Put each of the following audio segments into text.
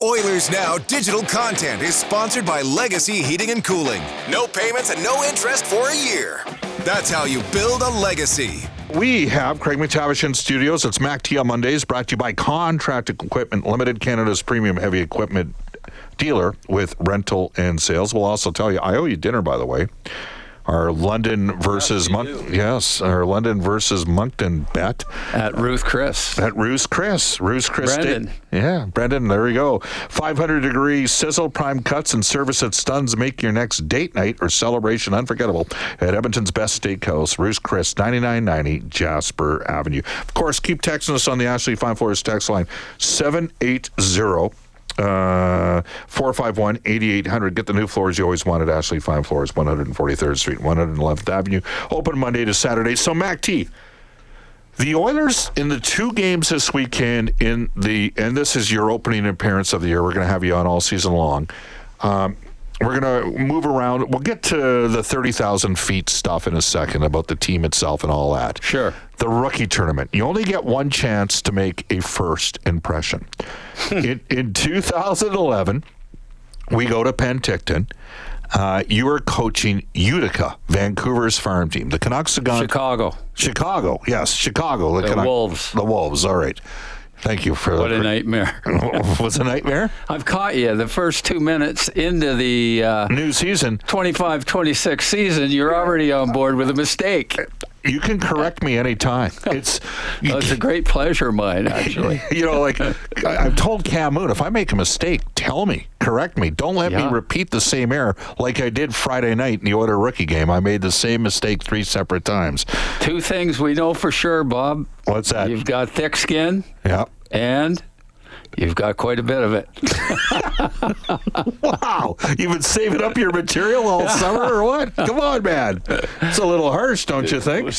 Oilers Now digital content is sponsored by Legacy Heating and Cooling. No payments and no interest for a year. That's how you build a legacy. We have Craig MacTavish in studios. It's MacT on Mondays, brought to you by Contract Equipment Limited, Canada's premium heavy equipment dealer with rental and sales. We'll also tell you, I owe you dinner, by the way. Our London versus our London versus Moncton bet at Ruth Chris. Ruth Chris. Brendan. Brendan. There we go. 500-degree sizzle, prime cuts, and service that stuns make your next date night or celebration unforgettable at Edmonton's best steakhouse, Ruth Chris, 9990 Jasper Avenue. Of course, keep texting us on the Ashley Fine Floors text line 780. 451-8800. Get the new floors you always wanted. Ashley Fine Floors, 143rd Street, 111th Avenue. Open Monday to Saturday. So, MacT, the Oilers in the two games this weekend and this is your opening appearance of the year. We're going to have you on all season long. We're going to move around. We'll get to the 30,000 feet stuff in a second about the team itself and all that. Sure. The rookie tournament. You only get one chance to make a first impression. In 2011, we go to Penticton. You were coaching Utica, Vancouver's farm team. The Canucks have gone... Chicago, yes, Chicago. The Wolves. The Wolves, all right. Thank you for What a nightmare. Was it a nightmare? I've caught you. The first 2 minutes into the new season, 25-26 season, you're already on board with a mistake. You can correct me anytime. It's a great pleasure of mine, actually. I've told Cam Moon, if I make a mistake, tell me, correct me. Don't let me repeat the same error like I did Friday night in the Oilers rookie game. I made the same mistake 3 separate times. 2 things we know for sure, Bob. What's that? You've got thick skin. Yeah. And you've got quite a bit of it. Wow. You've been saving up your material all summer or what? Come on, man. It's a little harsh, don't you think?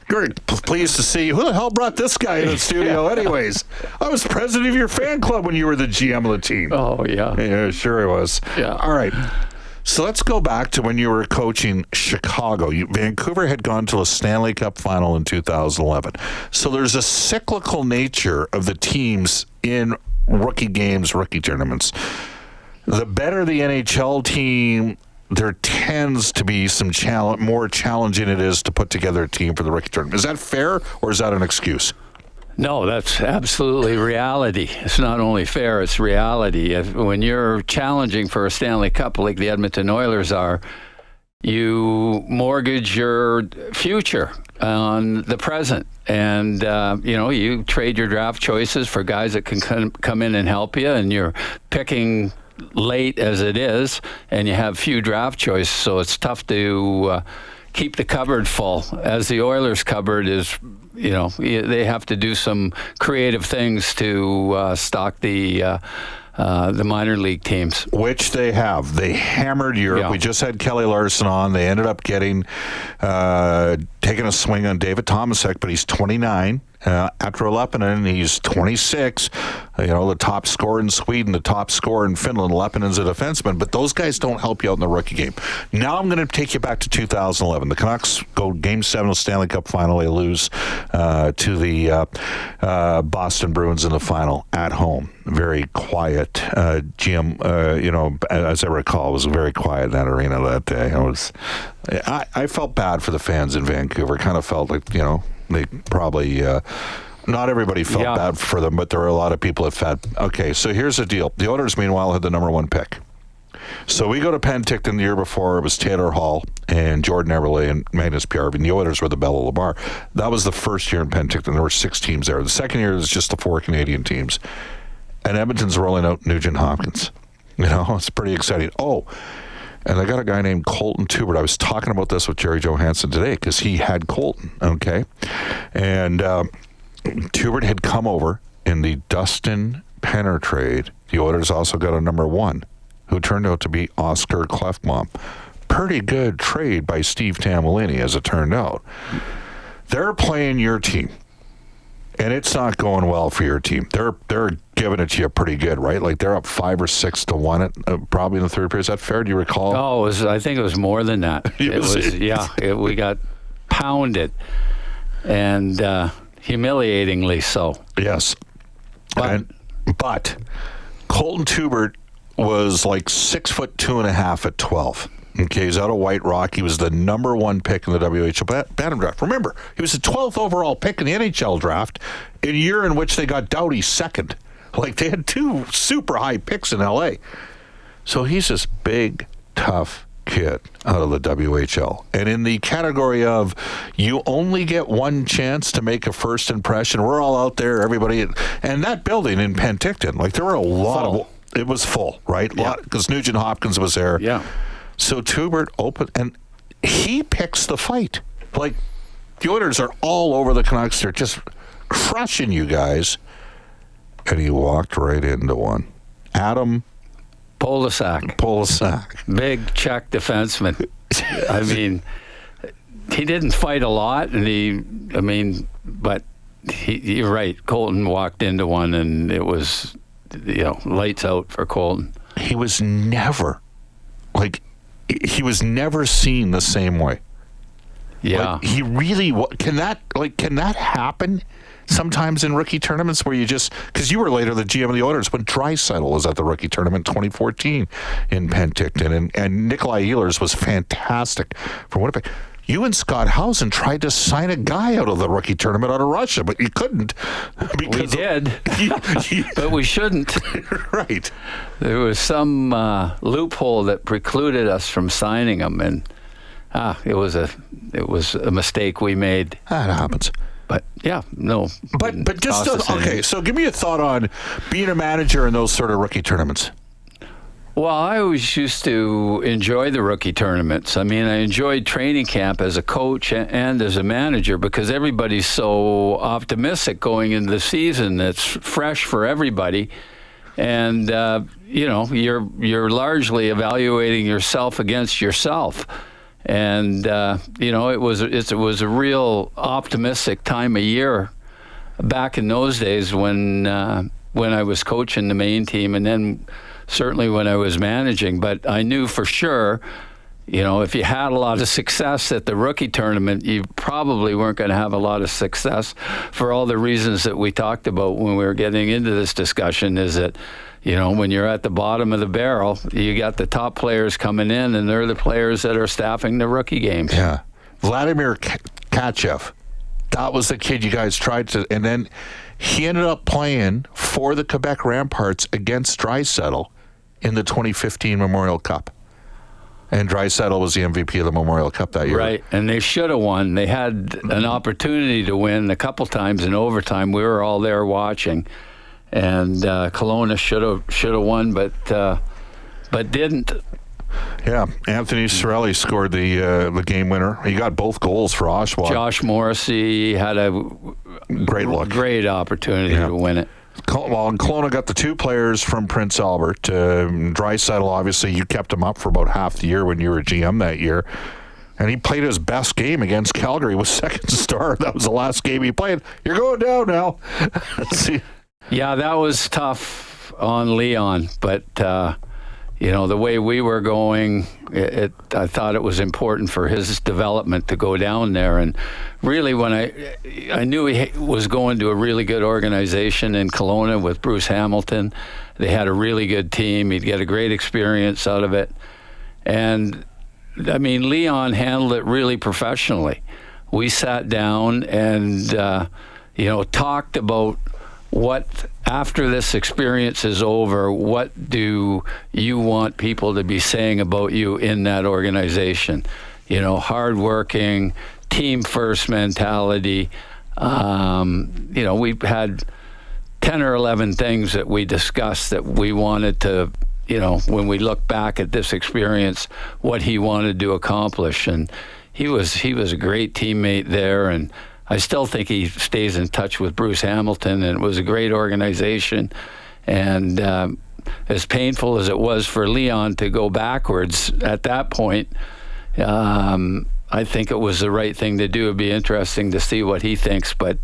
Great. Pleased to see you. Who the hell brought this guy in the studio anyways? I was president of your fan club when you were the GM of the team. Oh, yeah. Yeah, sure I was. Yeah. All right. So let's go back to when you were coaching Chicago. Vancouver had gone to a Stanley Cup final in 2011. So there's a cyclical nature of the teams in rookie games, rookie tournaments. The better the NHL team, there tends to be some more challenging it is to put together a team for the rookie tournament. Is that fair, or is that an excuse? No, that's absolutely reality. It's not only fair, it's reality. When you're challenging for a Stanley Cup like the Edmonton Oilers are, you mortgage your future on the present. And, you trade your draft choices for guys that can come in and help you, and you're picking late as it is, and you have few draft choices, so it's tough to keep the cupboard full. As the Oilers' cupboard is... they have to do some creative things to stock the minor league teams. Which they have. They hammered Europe. Yeah. We just had Kelly Larson on. They ended up taking a swing on David Tomasek, but he's 29. After Leppinen, he's 26. The top scorer in Sweden, the top scorer in Finland. Lepinen's a defenseman, but those guys don't help you out in the rookie game. Now I'm going to take you back to 2011. The Canucks go Game 7 of the Stanley Cup final. They lose to the Boston Bruins in the final at home. Very quiet. GM, as I recall, was very quiet in that arena that day. I felt bad for the fans in Vancouver. Kind of felt like, they probably, not everybody felt bad for them, but there were a lot of people that felt, okay, so here's the deal. The Oilers, meanwhile, had the number 1 pick. So we go to Penticton the year before. It was Taylor Hall and Jordan Eberle and Magnus Bjorkgren. The Oilers were the Belle of the Bar. That was the first year in Penticton. There were 6 teams there. The second year was just the 4 Canadian teams. And Edmonton's rolling out Nugent Hopkins. It's pretty exciting. Oh, and I got a guy named Colton Tubert. I was talking about this with Jerry Johansson today because he had Colton, okay? And Tubert had come over in the Dustin Penner trade. The Oilers also got a number 1 who turned out to be Oscar Klefbom. Pretty good trade by Steve Tamolini, as it turned out. They're playing your team, and it's not going well for your team. They're giving it to you pretty good, right? Like they're up 5 or 6 to 1 probably in the third period. Is that fair? Do you recall? Oh, I think it was more than that. We got pounded, and humiliatingly so. Yes. But Colton Tubert was like 6'2.5" at 12. Okay, he's out of White Rock. He was the number 1 pick in the WHL Bantam draft. Remember, he was the 12th overall pick in the NHL draft in a year in which they got Doughty second. Like, they had 2 super high picks in LA. So he's this big, tough kid out of the WHL. And in the category of you only get one chance to make a first impression, we're all out there, everybody. And that building in Penticton, like, there were a lot of... It was full, right? Yeah. Because Nugent Hopkins was there. Yeah. So Tubert opened, and he picks the fight. Like, the Oilers are all over the Canucks. They're just crushing you guys. And he walked right into one. Adam Polasak. Big Czech defenseman. I mean, he didn't fight a lot, and but you're right. Colton walked into one, and it was, lights out for Colton. He was never seen the same way. Yeah. Like, he really can that happen sometimes in rookie tournaments where you just, because you were later the GM of the Oilers when Draisaitl was at the rookie tournament in 2014 in Penticton, and Nikolai Ehlers was fantastic for Winnipeg. You and Scott Housen tried to sign a guy out of the rookie tournament out of Russia, but you couldn't. We did, but we shouldn't. Right. There was some loophole that precluded us from signing him, and it was a mistake we made. That happens. But yeah, no. But just okay. So give me a thought on being a manager in those sort of rookie tournaments. Well, I always used to enjoy the rookie tournaments. I mean, I enjoyed training camp as a coach and as a manager because everybody's so optimistic going into the season. It's fresh for everybody, and you're largely evaluating yourself against yourself. And it was a real optimistic time of year back in those days when I was coaching the main team, and then certainly when I was managing. But I knew for sure, if you had a lot of success at the rookie tournament, you probably weren't going to have a lot of success for all the reasons that we talked about when we were getting into this discussion. Is that when you're at the bottom of the barrel, you got the top players coming in, and they're the players that are staffing the rookie games. Yeah. Vladimir Tkachev, that was the kid you guys tried to, and then he ended up playing for the Quebec Ramparts against Draisaitl in the 2015 Memorial Cup. And Draisaitl was the MVP of the Memorial Cup that year. Right, and they should have won. They had an opportunity to win a couple times in overtime. We were all there watching. And Kelowna should have won, but didn't. Yeah, Anthony Cirelli scored the game winner. He got both goals for Oshawa. Josh Morrissey had a great opportunity to win it. Well, and Kelowna got the 2 players from Prince Albert. Draisaitl, obviously, you kept him up for about half the year when you were GM that year. And he played his best game against Calgary with second star. That was the last game he played. You're going down now. See. Yeah, that was tough on Leon, but the way we were going, I thought it was important for his development to go down there. And really, when I knew he was going to a really good organization in Kelowna with Bruce Hamilton, they had a really good team. He'd get a great experience out of it. And I mean, Leon handled it really professionally. We sat down and talked about what, after this experience is over, what do you want people to be saying about you in that organization? Hardworking, team first mentality. We've had 10 or 11 things that we discussed that we wanted to, when we look back at this experience, what he wanted to accomplish. And he was a great teammate there, and I still think he stays in touch with Bruce Hamilton, and it was a great organization. And as painful as it was for Leon to go backwards at that point, I think it was the right thing to do. It'd be interesting to see what he thinks, but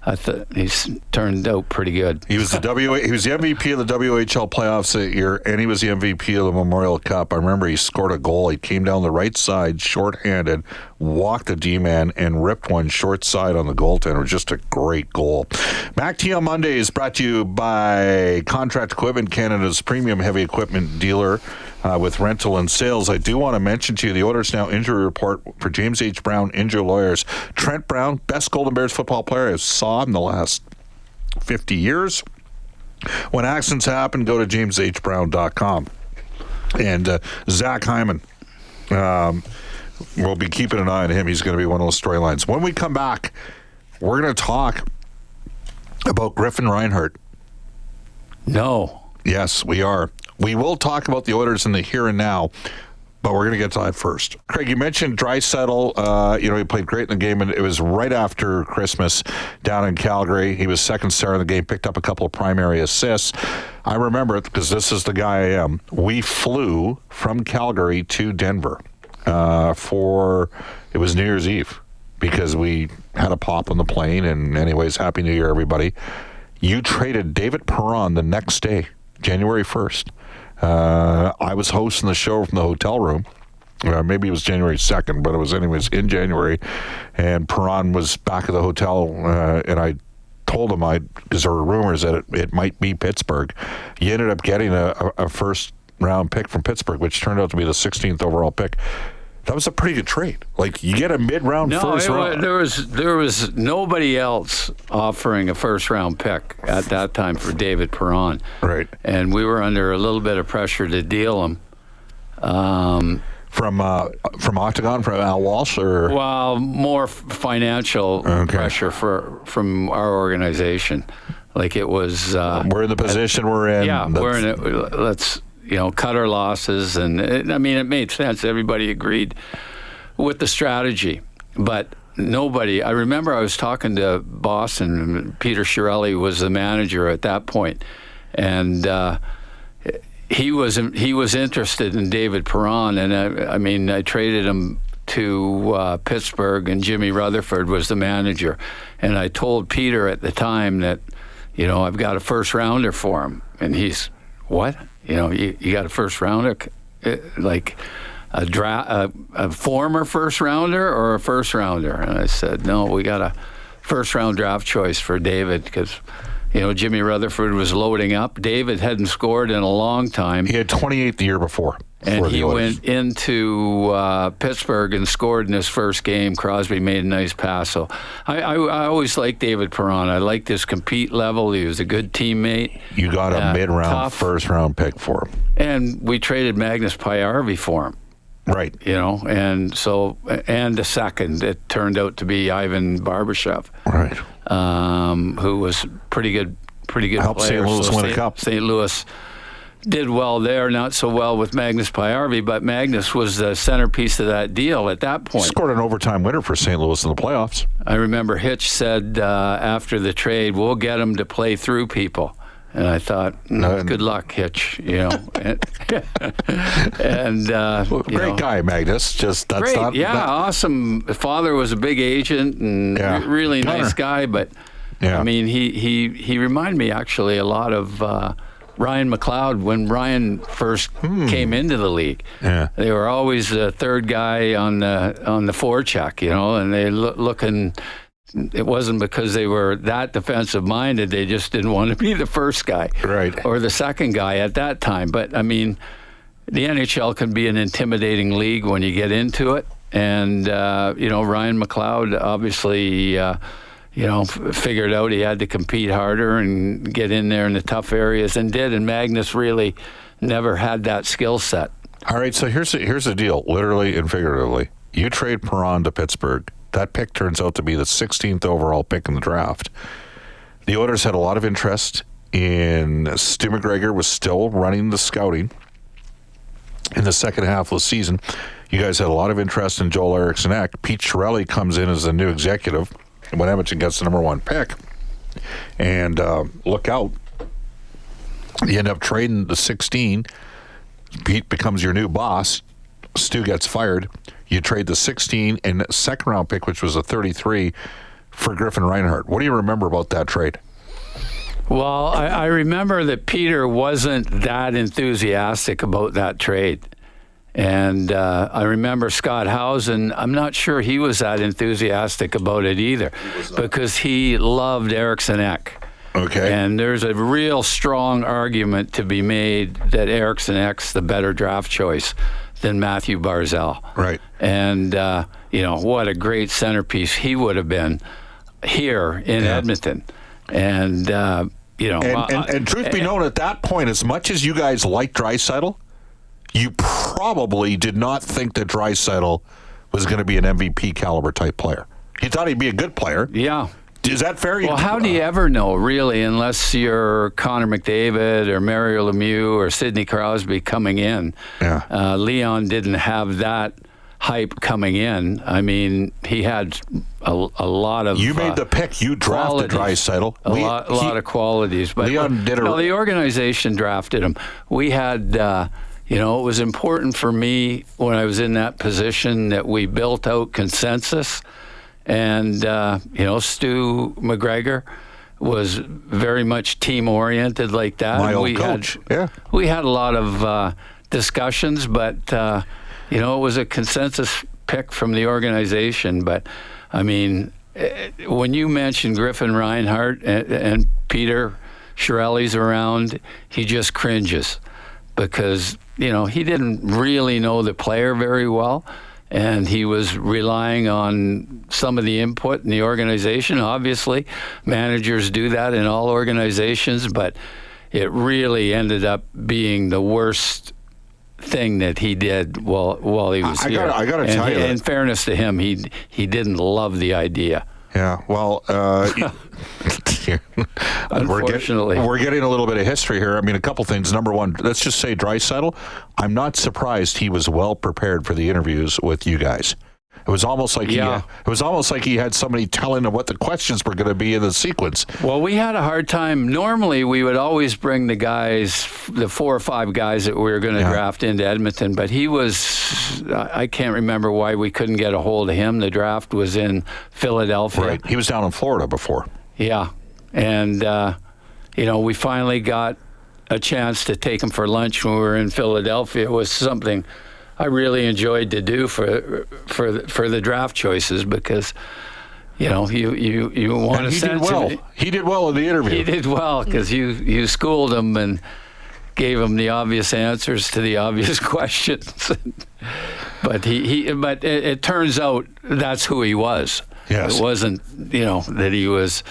I thought he's turned out pretty good. He was the MVP of the WHL playoffs that year, and he was the MVP of the Memorial Cup. I remember he scored a goal. He came down the right side, shorthanded, walked a D-man and ripped one short side on the goaltender. Just a great goal. MacT on Monday is brought to you by Contract Equipment, Canada's premium heavy equipment dealer with rental and sales. I do want to mention to you the Oilers Now injury report for James H. Brown, injury lawyers. Trent Brown, best Golden Bears football player I saw in the last 50 years. When accidents happen, go to jameshbrown.com. And Zach Hyman, we'll be keeping an eye on him. He's going to be one of those storylines. When we come back, we're going to talk about Griffin Reinhardt. No. Yes, we are. We will talk about the Oilers in the here and now, but we're going to get to that first. Craig, you mentioned Draisaitl. He played great in the game, and it was right after Christmas down in Calgary. He was second star in the game, picked up a couple of primary assists. I remember it because this is the guy I am. We flew from Calgary to Denver it was New Year's Eve because we had a pop on the plane. And anyways, Happy New Year, everybody. You traded David Perron the next day, January 1st. I was hosting the show from the hotel room. Maybe it was January 2nd, but it was anyways in January. And Perron was back at the hotel, and I told him because there were rumors that it might be Pittsburgh. You ended up getting a first-round pick from Pittsburgh, which turned out to be the 16th overall pick. That was a pretty good trade. Like, you get a mid-round first round. There was nobody else offering a first-round pick at that time for David Perron. Right. And we were under a little bit of pressure to deal him. From Octagon, from Al Walsh, or? Well, more financial pressure from our organization. Like, it was... we're in the position we're in. Yeah, we're in it. Let's... cut our losses. And it made sense. Everybody agreed with the strategy. But nobody, I remember I was talking to Boston, Peter Chiarelli was the manager at that point, and he was interested in David Perron, and I traded him to Pittsburgh, and Jimmy Rutherford was the manager. And I told Peter at the time that, I've got a first rounder for him. And he's, what? You got a first rounder, like a former first rounder or a first rounder? And I said, no, we got a first round draft choice for David because, Jimmy Rutherford was loading up. David hadn't scored in a long time. He had 28 the year before. And he went into Pittsburgh and scored in his first game. Crosby made a nice pass. So I always liked David Perron. I liked his compete level. He was a good teammate. You got a mid-round, first-round pick for him. And we traded Magnus Pajärvi for him. Right. And a second. It turned out to be Ivan Barbashev. Right. Who was pretty good Helped player. St. Louis win a cup. St. Louis did well there, not so well with Magnus Pajärvi, but Magnus was the centerpiece of that deal at that point. Scored an overtime winner for St. Louis in the playoffs. I remember Hitch said after the trade, we'll get him to play through people. And I thought, good luck, Hitch, And, great guy, Magnus. Awesome. Father was a big agent and really nice guy, but he reminded me actually a lot of Ryan McLeod when Ryan first came into the league. Yeah. They were always the third guy on the forecheck, and they looking. It wasn't because they were that defensive minded. They just didn't want to be the first guy, right, or the second guy at that time. But the NHL can be an intimidating league when you get into it. And Ryan McLeod obviously. Figured out he had to compete harder and get in there in the tough areas, and did. And Magnus really never had that skill set. All right, so here's the deal, literally and figuratively. You trade Perron to Pittsburgh. That pick turns out to be the 16th overall pick in the draft. The Oilers had a lot of interest in Stu McGregor was still running the scouting in the second half of the season. You guys had a lot of interest in Joel Eriksson-Ek. Pete Chiarelli comes in as the new executive when Edmonton gets the number one pick. And look out. You end up trading the 16. Pete becomes your new boss. Stu gets fired. You trade the 16 and second round pick, which was a 33, for Griffin Reinhardt. What do you remember about that trade? Well, I remember that Peter wasn't that enthusiastic about that trade. And I remember Scott Housen, I'm not sure he was that enthusiastic about it either, because he loved Eriksson Ek. Okay. And there's a real strong argument to be made that Eriksson Ek's the better draft choice than Matthew Barzal. Right. And, what a great centerpiece he would have been here in Edmonton. And, And truth be known, at that point, as much as you guys liked Draisaitl, you probably did not think that Draisaitl was going to be an MVP caliber type player. You thought he'd be a good player. Yeah. Is that fair? Well, how do you ever know, really, unless you're Connor McDavid or Mario Lemieux or Sidney Crosby coming in? Yeah. Leon didn't have that hype coming in. I mean, he had a lot of. You made the pick. You drafted Draisaitl. A lot of qualities. But Leon did the organization drafted him. We had. It was important for me when I was in that position that we built out consensus. And, Stu McGregor was very much team-oriented like that. My old coach. We had a lot of discussions, but, it was a consensus pick from the organization. But, I mean, when you mention Griffin Reinhardt and Peter Chiarelli's around, he just cringes because, he didn't really know the player very well. And he was relying on some of the input in the organization. Obviously, managers do that in all organizations, but it really ended up being the worst thing that he did while he was here. I got to tell you, in fairness to him, he didn't love the idea. Yeah, well, unfortunately, we're getting a little bit of history here. I mean, a couple things. Number one, let's just say Draisaitl. I'm not surprised he was well prepared for the interviews with you guys. It was almost like he had somebody telling him what the questions were going to be in the sequence. Well, we had a hard time. Normally, we would always bring the 4 or 5 guys that we were going to draft into Edmonton, but he was, I can't remember why we couldn't get a hold of him. The draft was in Philadelphia. Right. He was down in Florida before. Yeah. And, we finally got a chance to take him for lunch when we were in Philadelphia. It was something I really enjoyed to do for the draft choices because, you want to send him. He did well in the interview. He did well because you schooled him and gave him the obvious answers to the obvious questions. But it turns out that's who he was. Yes. It wasn't, that he was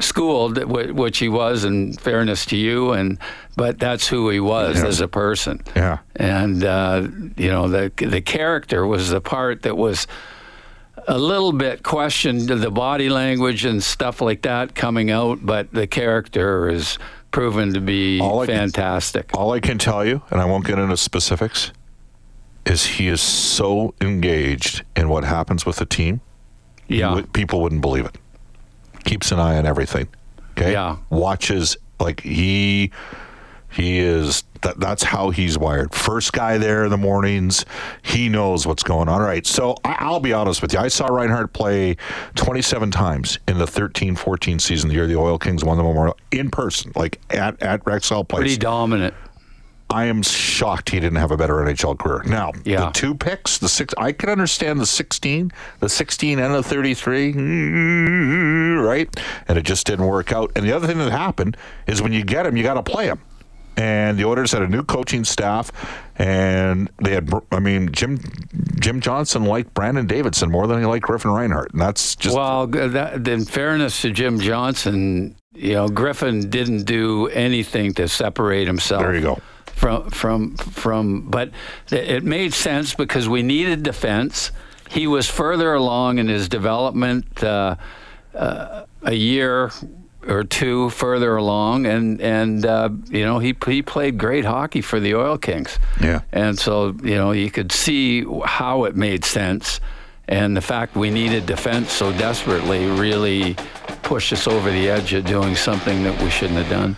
schooled, which he was, in fairness to you, but that's who he was as a person. Yeah. And the character was the part that was a little bit questioned, the body language and stuff like that coming out, but the character is proven to be fantastic. All I can tell you, and I won't get into specifics, is he is so engaged in what happens with the team. Yeah. People wouldn't believe it. Keeps an eye on everything. Okay? Yeah. Watches, like he is, that's how he's wired. First guy there in the mornings, he knows what's going on. All right, so I'll be honest with you. I saw Reinhardt play 27 times in the 13-14 season, the year the Oil Kings won the Memorial, in person, like at Rexall Place. Pretty dominant. I am shocked he didn't have a better NHL career. Now, the 2 picks, the 6, I can understand the 16 and the 33, right? And it just didn't work out. And the other thing that happened is when you get him, you got to play him. And the Oilers had a new coaching staff, and they had, Jim Johnson liked Brandon Davidson more than he liked Griffin Reinhardt. And that's just... Well, in fairness to Jim Johnson, Griffin didn't do anything to separate himself. There you go. But it made sense because we needed defense. He was further along in his development, a year or 2 further along, and he played great hockey for the Oil Kings. Yeah. And so you could see how it made sense, and the fact we needed defense so desperately really pushed us over the edge of doing something that we shouldn't have done.